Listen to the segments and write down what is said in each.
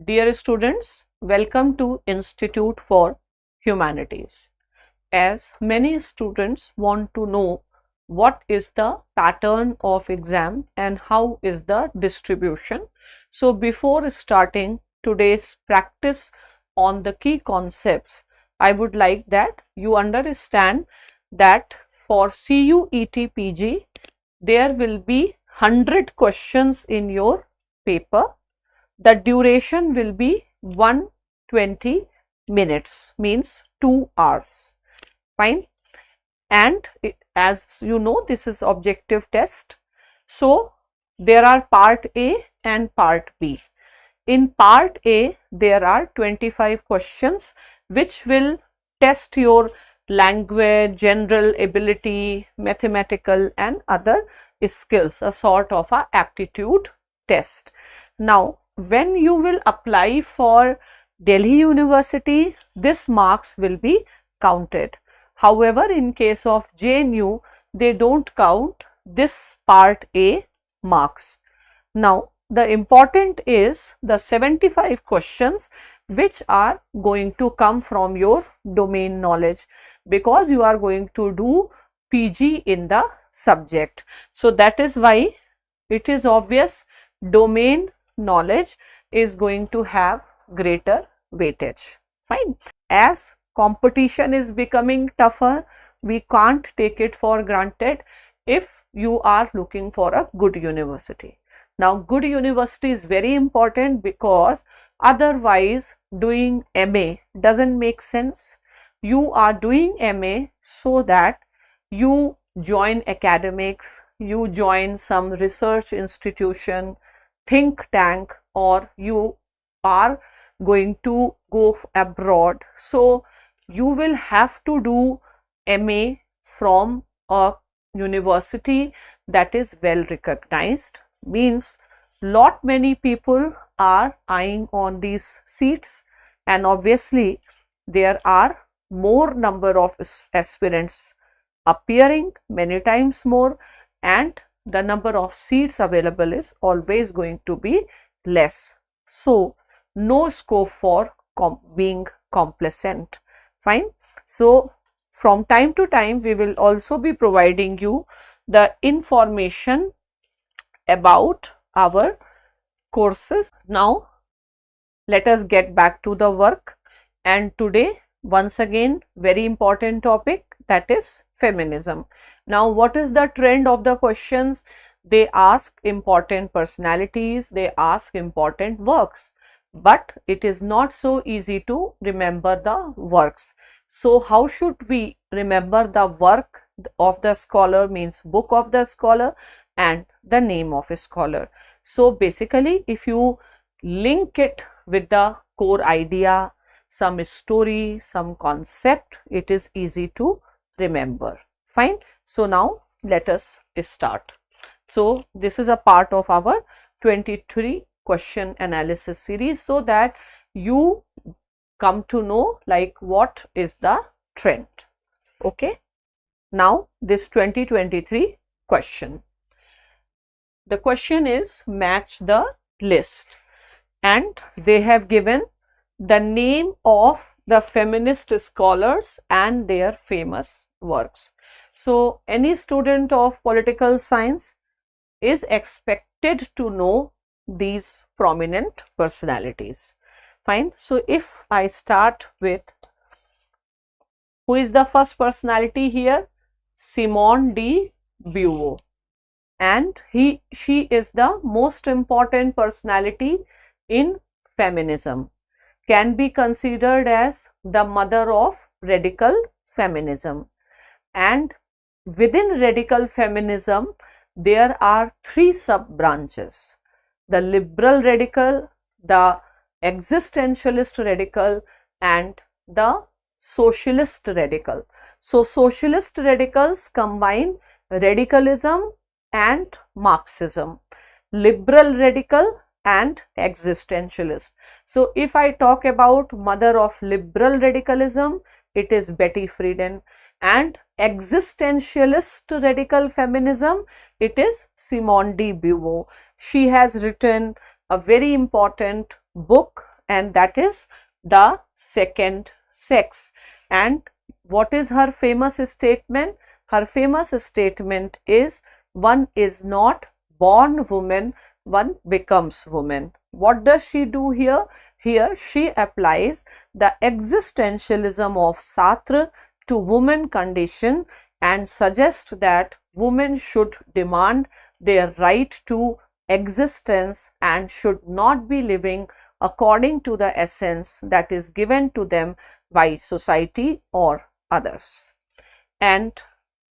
Dear students, welcome to Institute for Humanities. As many students want to know what is the pattern of exam and how is the distribution. So before starting today's practice on the key concepts, I would like that you understand that for CUET PG, there will be 100 questions in your paper. The duration will be 120 minutes, means 2 hours. Fine. And as you know, this is objective test. So there are part A and part B. In part A, there are 25 questions which will test your language, general ability, mathematical and other skills, a sort of a aptitude test. Now, when you will apply for Delhi University, this marks will be counted. However, in case of JNU, they don't count this part A marks. Now, the important is the 75 questions which are going to come from your domain knowledge, because you are going to do PG in the subject. So that is why it is obvious domain knowledge is going to have greater weightage. Fine. As competition is becoming tougher, we can't take it for granted if you are looking for a good university. Now, good university is very important, because otherwise doing MA doesn't make sense. You are doing MA so that you join academics, you join some research institution, think tank, or you are going to go abroad. So you will have to do MA from a university that is well recognized. Means lot many people are eyeing on these seats, and obviously there are more number of aspirants appearing, many times more, and the number of seats available is always going to be less. So no scope for being complacent. Fine. So from time to time we will also be providing you the information about our courses. Now let us get back to the work, and today once again very important topic, that is feminism. Now what is the trend of the questions? They ask important personalities, they ask important works, but it is not so easy to remember the works. So how should we remember the work of the scholar? Means book of the scholar and the name of a scholar. So basically if you link it with the core idea, some story, some concept, it is easy to remember. Fine. So now let us start. So this is a part of our 23 question analysis series, so that you come to know like what is the trend. Okay. Now this 2023 question. The question is match the list, and they have given the name of the feminist scholars and their famous works. So any student of political science is expected to know these prominent personalities. Fine. So if I start with, who is the first personality here? Simone de Beauvoir. And she is the most important personality in feminism, can be considered as the mother of radical feminism. And within radical feminism there are 3 sub branches: the liberal radical, the existentialist radical, and the socialist radical. So socialist radicals combine radicalism and Marxism, liberal radical and existentialist. So if I talk about mother of liberal radicalism, it is Betty Friedan, and existentialist radical feminism, it is Simone de Beauvoir. She has written a very important book and that is the second sex. And what is her famous statement? Her famous statement is, one is not born woman, one becomes woman. What does she do here? Here she applies the existentialism of Sartre to woman condition and suggests that women should demand their right to existence and should not be living according to the essence that is given to them by society or others. And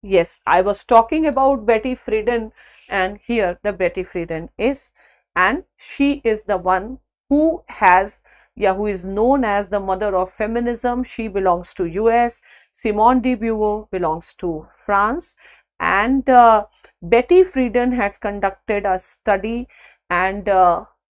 yes, I was talking about Betty Friedan, and here the Betty Friedan is, and she is the one who has, who is known as the mother of feminism. She belongs to US. Simone de Beauvoir belongs to France, and Betty Friedan had conducted a study, and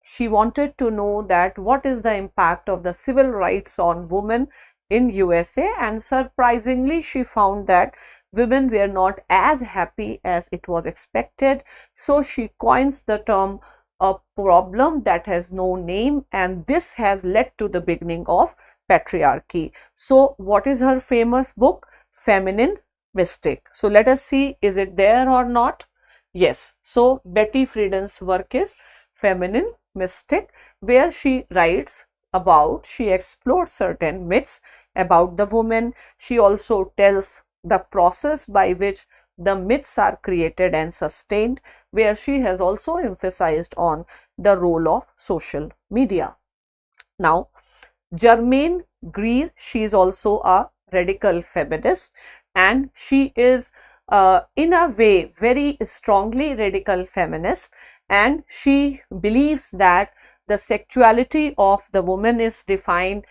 she wanted to know that what is the impact of the civil rights on women in USA, and surprisingly she found that women were not as happy as it was expected. So she coins the term a problem that has no name, and this has led to the beginning of patriarchy. So what is her famous book? Feminine Mystic. So let us see, is it there or not? Yes. So Betty Friedan's work is Feminine Mystic, where she writes about, she explores certain myths about the woman. She also tells the process by which the myths are created and sustained, where she has also emphasized on the role of social media. Now, Germaine Greer, she is also a radical feminist, and she is in a way very strongly radical feminist, and she believes that the sexuality of the woman is defined,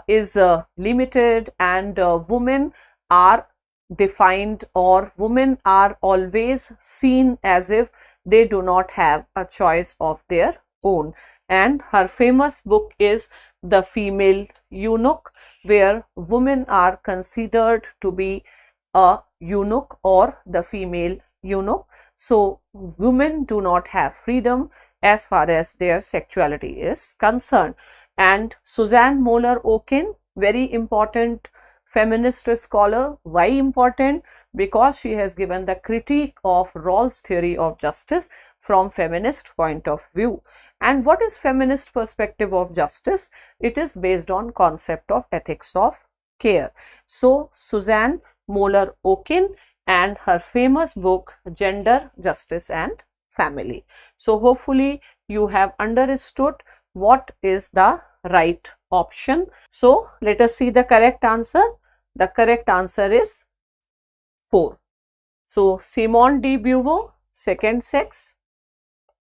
is limited, and women are defined, or women are always seen as if they do not have a choice of their own. And her famous book is The Female Eunuch, where women are considered to be a eunuch or the female eunuch. So women do not have freedom as far as their sexuality is concerned. And Suzanne Moller-Okin, very important feminist scholar. Why important? Because she has given the critique of Rawls' theory of justice from feminist point of view. And what is feminist perspective of justice? It is based on concept of ethics of care. So Suzanne Moller-Okin and her famous book Gender, Justice and Family. So hopefully you have understood what is the right option. So let us see the correct answer. The correct answer is 4. So Simone de Beauvoir, second sex;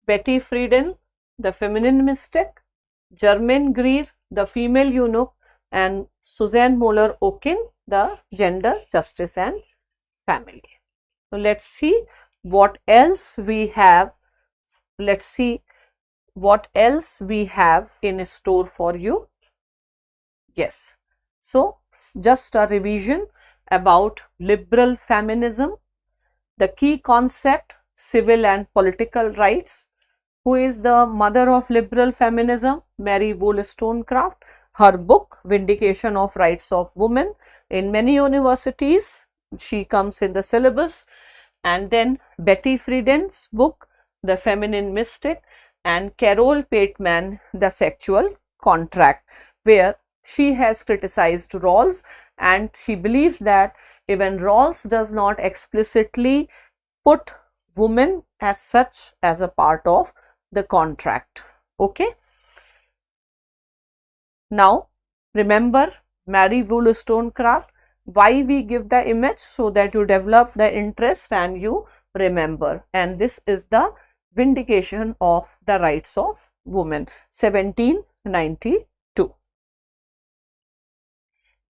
Betty Friedan, the feminine mystic; Germaine Greer, the female eunuch; and Suzanne Moller-Okin, the gender, justice and family. So let's see what else we have. Let's see what else we have in store for you. Yes. So just a revision about liberal feminism. The key concept, civil and political rights. Who is the mother of liberal feminism? Mary Wollstonecraft. Her book, Vindication of Rights of Women. In many universities, she comes in the syllabus. And then Betty Friedan's book, The Feminine Mystic, and Carol Pateman, The Sexual Contract, where she has criticized Rawls, and she believes that even Rawls does not explicitly put women as such as a part of the contract. Okay. Now remember Mary Wollstonecraft. Why we give the image? So that you develop the interest and you remember. And this is the Vindication of the Rights of Women, 1792.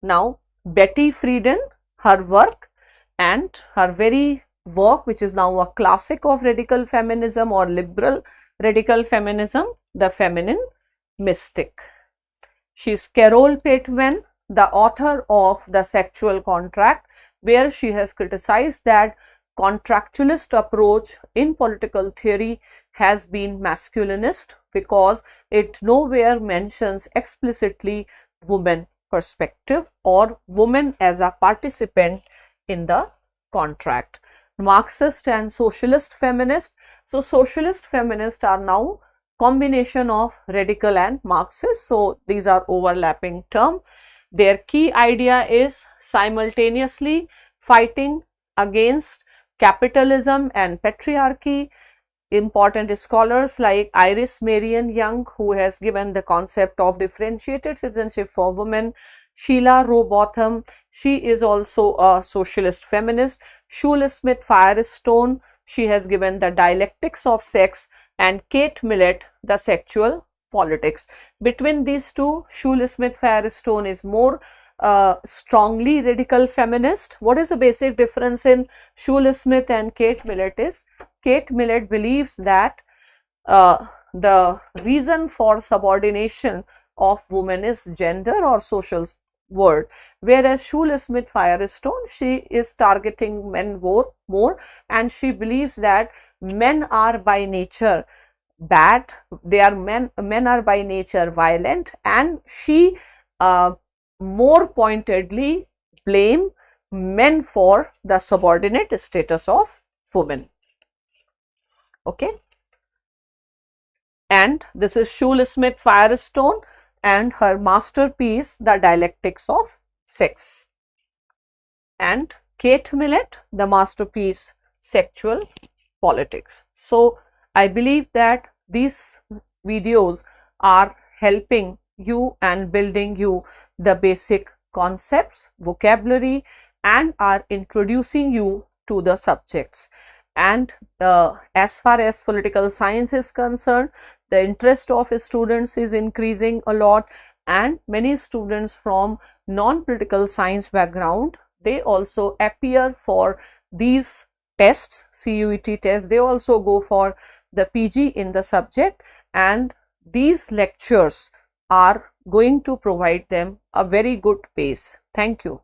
Now Betty Friedan, her work and her very work, which is now a classic of radical feminism or liberal radical feminism, The Feminine Mystic. She is Carol Pateman, the author of The Sexual Contract, where she has criticized that contractualist approach in political theory has been masculinist because it nowhere mentions explicitly women perspective or woman as a participant in the contract. Marxist and socialist feminist. So socialist feminists are now combination of radical and Marxist. So these are overlapping term. Their key idea is simultaneously fighting against capitalism and patriarchy. Important scholars like Iris Marion Young, who has given the concept of differentiated citizenship for women, Sheila Rowbotham, she is also a socialist feminist, Shule Smith Firestone, she has given the dialectics of sex, and Kate Millett, the sexual politics. Between these two, Shule Smith Firestone is more strongly radical feminist. What is the basic difference in Shule Smith and Kate Millett is, Kate Millett believes that the reason for subordination of women is gender or social world, whereas Shule Smith Firestone, she is targeting men more, and she believes that men are by nature bad, men are by nature violent, and she more pointedly blame men for the subordinate status of women. Okay, and this is Shule Smith Firestone and her masterpiece, The Dialectics of Sex, and Kate Millett, the masterpiece, Sexual Politics. So I believe that these videos are helping you and building you the basic concepts, vocabulary, and are introducing you to the subjects. And as far as political science is concerned, the interest of students is increasing a lot, and many students from non-political science background, they also appear for these tests, CUET tests. They also go for the PG in the subject, and these lectures are going to provide them a very good base. Thank you.